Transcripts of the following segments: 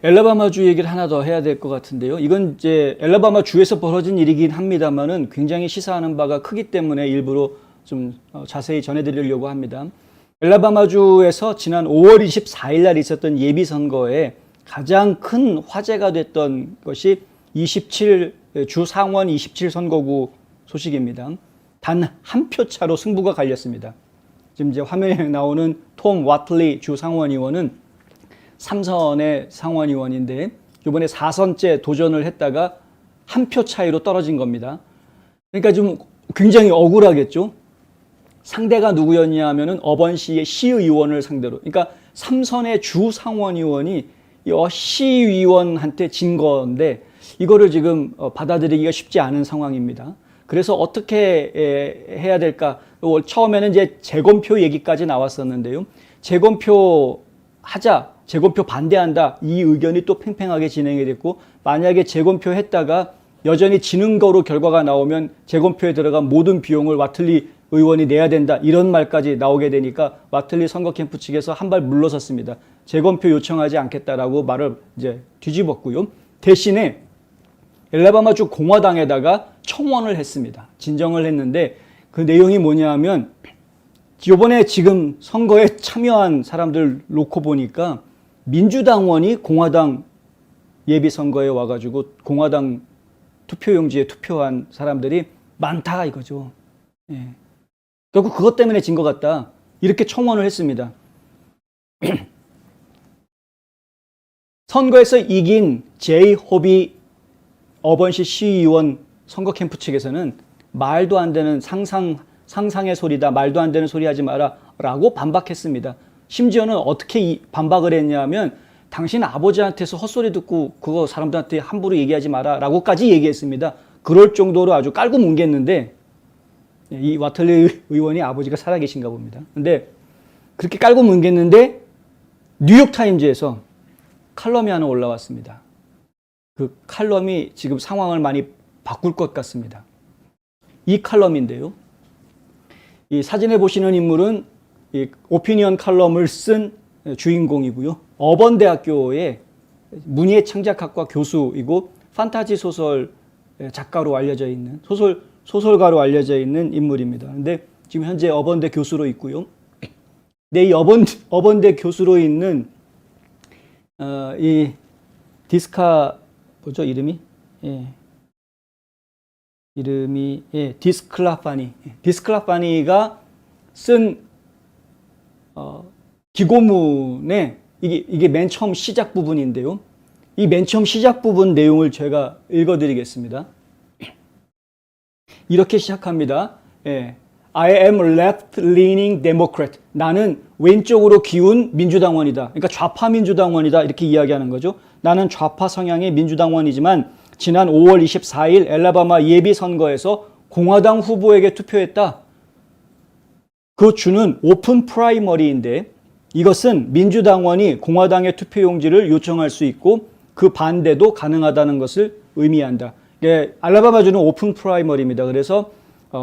엘라바마주 얘기를 하나 더 해야 될 것 같은데요. 이건 이제 엘라바마 주에서 벌어진 일이긴 합니다만은 굉장히 시사하는 바가 크기 때문에 일부러 좀 자세히 전해드리려고 합니다. 엘라바마주에서 지난 5월 24일 날 있었던 예비선거에 가장 큰 화제가 됐던 것이 주 상원 27 선거구 소식입니다. 단 한 표 차로 승부가 갈렸습니다. 지금 이제 화면에 나오는 톰 와틀리 주 상원의원은 3선의 상원의원인데 이번에 4선째 도전을 했다가 한 표 차이로 떨어진 겁니다. 그러니까 좀 굉장히 억울하겠죠. 상대가 누구였냐 하면은 어번시의 시의원을 상대로, 그러니까 3선의 주 상원의원이 시의원한테 진 건데 이거를 지금 받아들이기가 쉽지 않은 상황입니다. 그래서 어떻게 해야 될까? 처음에는 이제 재검표 얘기까지 나왔었는데요. 재검표 반대한다. 이 의견이 또 팽팽하게 진행이 됐고, 만약에 재검표 했다가 여전히 지는 거로 결과가 나오면 재검표에 들어간 모든 비용을 와틀리 의원이 내야 된다. 이런 말까지 나오게 되니까 와틀리 선거 캠프 측에서 한 발 물러섰습니다. 재검표 요청하지 않겠다라고 말을 이제 뒤집었고요. 대신에 엘라바마주 공화당에다가 청원을 했습니다. 진정을 했는데 그 내용이 뭐냐 하면 이번에 지금 선거에 참여한 사람들 놓고 보니까 민주당원이 공화당 예비선거에 와가지고 공화당 투표용지에 투표한 사람들이 많다 이거죠. 예. 결국 그것 때문에 진 것 같다. 이렇게 청원을 했습니다. 선거에서 이긴 제이 호비 어번시 시의원 선거 캠프 측에서는 말도 안 되는 상상의 소리다. 말도 안 되는 소리 하지 마라. 라고 반박했습니다. 심지어는 어떻게 반박을 했냐면 당신 아버지한테서 헛소리 듣고 그거 사람들한테 함부로 얘기하지 마라. 라고까지 얘기했습니다. 그럴 정도로 아주 깔고 뭉갰는데 이 와틀리 의원이 아버지가 살아계신가 봅니다. 근데 그렇게 깔고 뭉갰는데 뉴욕타임즈에서 칼럼이 하나 올라왔습니다. 그 칼럼이 지금 상황을 많이 바꿀 것 같습니다. 이 칼럼인데요. 이 사진에 보시는 인물은 이 오피니언 칼럼을 쓴 주인공이고요. 어번대학교의 문예 창작학과 교수이고 판타지 소설 작가로 알려져 있는 소설가로 알려져 있는 인물입니다. 근데 지금 현재 어번대 교수로 있고요. 네, 이 어번대 교수로 있는 이 뭐죠 이름이? 디스클라파니. 디스클라파니가 쓴 기고문에 이게 맨 처음 시작 부분인데요. 이 맨 처음 시작 부분 내용을 제가 읽어드리겠습니다. 이렇게 시작합니다. I am a left-leaning Democrat. 나는 왼쪽으로 기운 민주당원이다. 그러니까 좌파 민주당원이다. 이렇게 이야기하는 거죠. 나는 좌파 성향의 민주당원이지만 지난 5월 24일 엘라바마 예비선거에서 공화당 후보에게 투표했다. 그 주는 오픈 프라이머리인데 이것은 민주당원이 공화당의 투표용지를 요청할 수 있고 그 반대도 가능하다는 것을 의미한다. 알라바마주는 오픈 프라이머리입니다. 그래서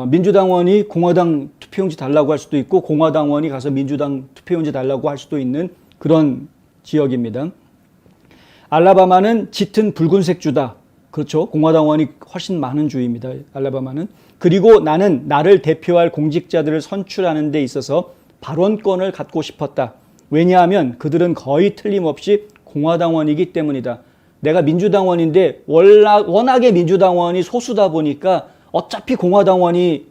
민주당원이 공화당 투표용지 달라고 할 수도 있고 공화당원이 가서 민주당 투표용지 달라고 할 수도 있는 그런 지역입니다. 알라바마는 짙은 붉은색 주다. 그렇죠. 공화당원이 훨씬 많은 주입니다. 알라바마는. 그리고 나는 나를 대표할 공직자들을 선출하는 데 있어서 발언권을 갖고 싶었다. 왜냐하면 그들은 거의 틀림없이 공화당원이기 때문이다. 내가 민주당원인데 워낙에 민주당원이 소수다 보니까 어차피 공화당원이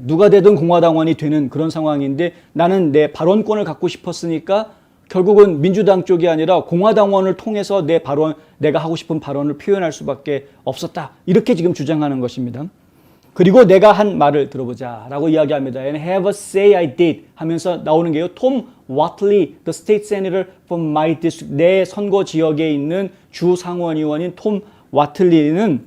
누가 되든 공화당원이 되는 그런 상황인데 나는 내 발언권을 갖고 싶었으니까 결국은 민주당 쪽이 아니라 공화당원을 통해서 내가 하고 싶은 발언을 표현할 수밖에 없었다. 이렇게 지금 주장하는 것입니다. 그리고 내가 한 말을 들어보자 라고 이야기합니다. And have a say I did 하면서 나오는 게요. 톰 와틀리, the state senator from my district. 내 선거 지역에 있는 주 상원의원인 톰 와틀리는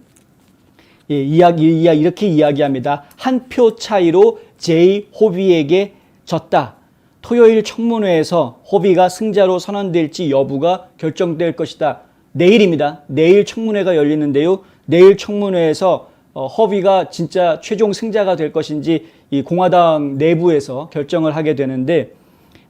이렇게 이야기합니다. 한 표 차이로 제이 호비에게 졌다. 토요일 청문회에서 호비가 승자로 선언될지 여부가 결정될 것이다. 내일입니다. 내일 청문회가 열리는데요. 내일 청문회에서 허비가 진짜 최종 승자가 될 것인지 이 공화당 내부에서 결정을 하게 되는데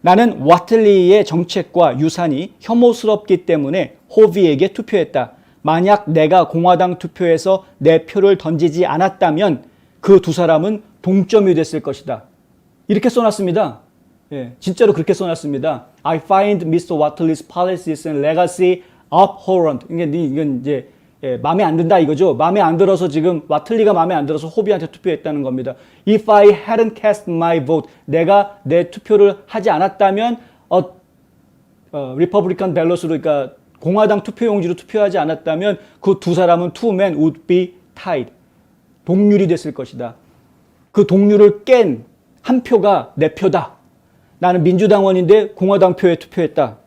나는 와틀리의 정책과 유산이 혐오스럽기 때문에 호비에게 투표했다. 만약 내가 공화당 투표에서 내 표를 던지지 않았다면 그 두 사람은 동점이 됐을 것이다. 이렇게 써놨습니다. 예, 진짜로 그렇게 써놨습니다. I find Mr. Whatley's policies and legacy abhorrent. 이건 이제 마음에 안 든다 이거죠. 마음에 안 들어서 지금 와틀리가 마음에 안 들어서 호비한테 투표했다는 겁니다. If I hadn't cast my vote, 내가 내 투표를 하지 않았다면 리퍼블리칸 밸럿으로 그러니까 공화당 투표용지로 투표하지 않았다면 그 두 사람은 two men would be tied. 동률이 됐을 것이다. 그 동률을 깬 한 표가 내 표다. 나는 민주당원인데 공화당 표에 투표했다.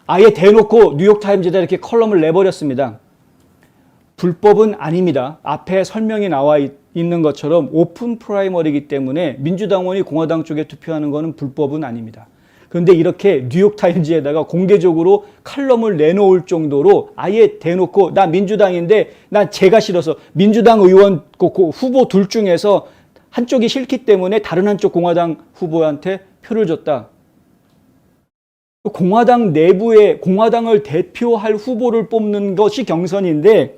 아예 대놓고 뉴욕타임즈에다 이렇게 컬럼을 내버렸습니다. 불법은 아닙니다. 앞에 설명이 나와 있는 것처럼 오픈 프라이머리이기 때문에 민주당원이 공화당 쪽에 투표하는 것은 불법은 아닙니다. 그런데 이렇게 뉴욕타임즈에다가 공개적으로 칼럼을 내놓을 정도로 아예 대놓고 나 민주당인데 난 제가 싫어서 민주당 의원 후보 둘 중에서 한쪽이 싫기 때문에 다른 한쪽 공화당 후보한테 표를 줬다. 공화당 내부에 공화당을 대표할 후보를 뽑는 것이 경선인데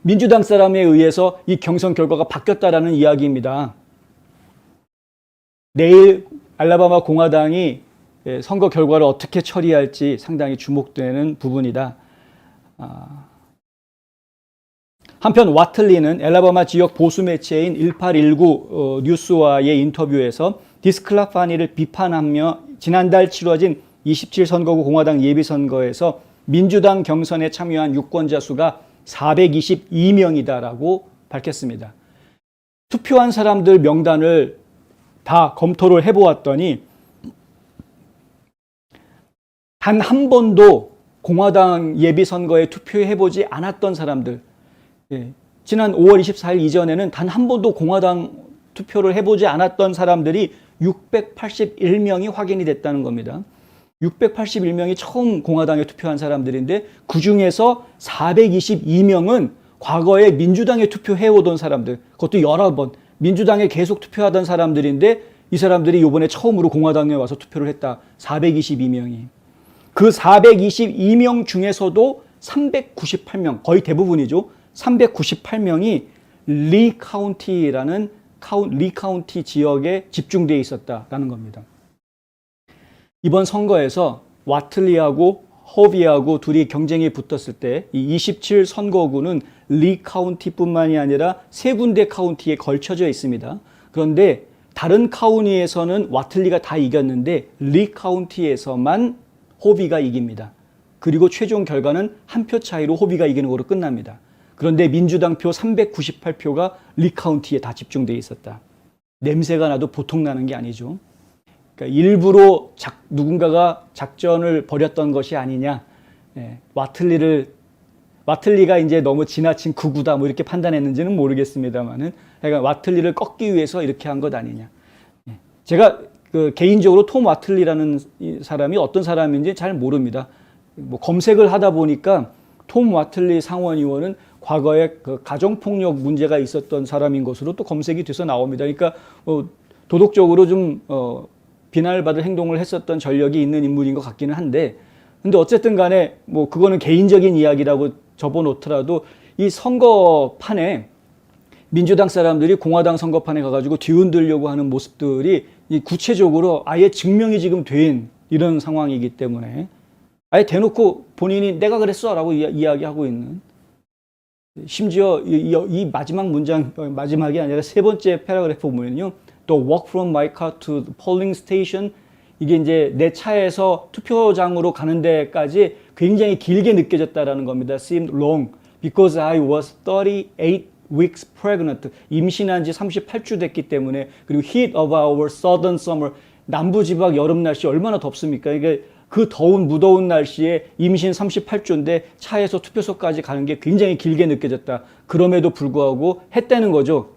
민주당 사람에 의해서 이 경선 결과가 바뀌었다라는 이야기입니다. 내일 알라바마 공화당이 선거 결과를 어떻게 처리할지 상당히 주목되는 부분이다. 한편 와틀리는 알라바마 지역 보수 매체인 1819 뉴스와의 인터뷰에서 디스클라파니를 비판하며 지난달 치러진 27선거구 공화당 예비선거에서 민주당 경선에 참여한 유권자 수가 422명이다라고 밝혔습니다. 투표한 사람들 명단을 다 검토를 해보았더니 단 한 번도 공화당 예비선거에 투표해보지 않았던 사람들, 지난 5월 24일 이전에는 단 한 번도 공화당 투표를 해보지 않았던 사람들이 681명이 확인이 됐다는 겁니다. 681명이 처음 공화당에 투표한 사람들인데 그 중에서 422명은 과거에 민주당에 투표해오던 사람들, 그것도 여러 번 민주당에 계속 투표하던 사람들인데 이 사람들이 이번에 처음으로 공화당에 와서 투표를 했다. 422명이. 그 422명 중에서도 398명, 거의 대부분이죠. 398명이 리 카운티라는 리 카운티 지역에 집중되어 있었다라는 겁니다. 이번 선거에서 와틀리하고 호비하고 둘이 경쟁이 붙었을 때 이 27선거구는 리 카운티뿐만이 아니라 세 군데 카운티에 걸쳐져 있습니다. 그런데 다른 카운티에서는 와틀리가 다 이겼는데 리 카운티에서만 호비가 이깁니다. 그리고 최종 결과는 한 표 차이로 호비가 이기는 것으로 끝납니다. 그런데 민주당 표 398표가 리 카운티에 다 집중되어 있었다. 냄새가 나도 보통 나는 게 아니죠. 그러니까 일부러 누군가가 작전을 벌였던 것이 아니냐. 와틀리가 이제 너무 지나친 극우다 뭐 이렇게 판단했는지는 모르겠습니다만은 그러니까 와틀리를 꺾기 위해서 이렇게 한 것 아니냐. 제가 개인적으로 톰 와틀리라는 사람이 어떤 사람인지 잘 모릅니다. 뭐 검색을 하다 보니까 톰 와틀리 상원의원은 과거에 가정폭력 문제가 있었던 사람인 것으로 또 검색이 돼서 나옵니다. 그러니까 도덕적으로 좀 비난을 받을 행동을 했었던 전력이 있는 인물인 것 같기는 한데, 근데 어쨌든 간에 뭐 그거는 개인적인 이야기라고 접어놓더라도 이 선거판에 민주당 사람들이 공화당 선거판에 가가지고 뒤흔들려고 하는 모습들이 구체적으로 아예 증명이 지금 된 이런 상황이기 때문에 아예 대놓고 본인이 내가 그랬어 라고 이야기하고 있는, 심지어 이 마지막 문장, 마지막이 아니라 세 번째 패러그래프 보면요, The walk from my car to the polling station, 이게 이제 내 차에서 투표장으로 가는 데까지 굉장히 길게 느껴졌다라는 겁니다. Seemed long because I was 38 weeks pregnant. 임신한 지 38주 됐기 때문에. 그리고 heat of our southern summer. 남부지방 여름 날씨 얼마나 덥습니까? 이게 그 더운 무더운 날씨에 임신 38주인데 차에서 투표소까지 가는 게 굉장히 길게 느껴졌다. 그럼에도 불구하고 했다는 거죠.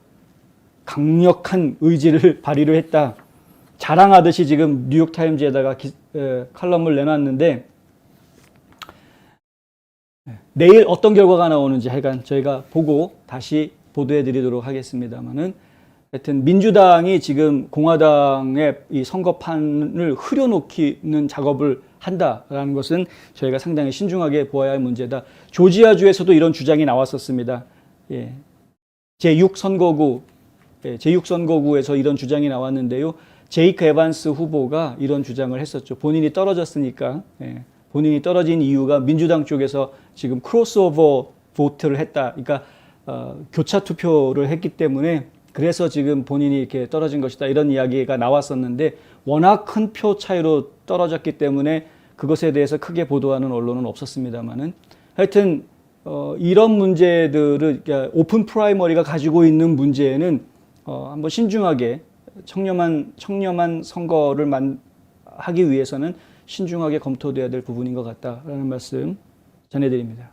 강력한 의지를 발휘를 했다. 자랑하듯이 지금 뉴욕타임즈에다가 칼럼을 내놨는데 내일 어떤 결과가 나오는지 하여간 저희가 보고 다시 보도해 드리도록 하겠습니다만은 하여튼 민주당이 지금 공화당의 이 선거판을 흐려놓기는 작업을 한다라는 것은 저희가 상당히 신중하게 보아야 할 문제다. 조지아주에서도 이런 주장이 나왔었습니다. 예. 제6선거구, 제6선거구에서 이런 주장이 나왔는데요. 제이크 에반스 후보가 이런 주장을 했었죠. 본인이 떨어졌으니까. 본인이 떨어진 이유가 민주당 쪽에서 지금 크로스오버 보트를 했다. 그러니까 교차 투표를 했기 때문에 그래서 지금 본인이 이렇게 떨어진 것이다. 이런 이야기가 나왔었는데 워낙 큰 표 차이로 떨어졌기 때문에 그것에 대해서 크게 보도하는 언론은 없었습니다만은 하여튼 이런 문제들을 그러니까 오픈 프라이머리가 가지고 있는 문제는 한번 신중하게 청렴한 선거를 하기 위해서는 신중하게 검토돼야 될 부분인 것 같다라는 말씀 전해드립니다.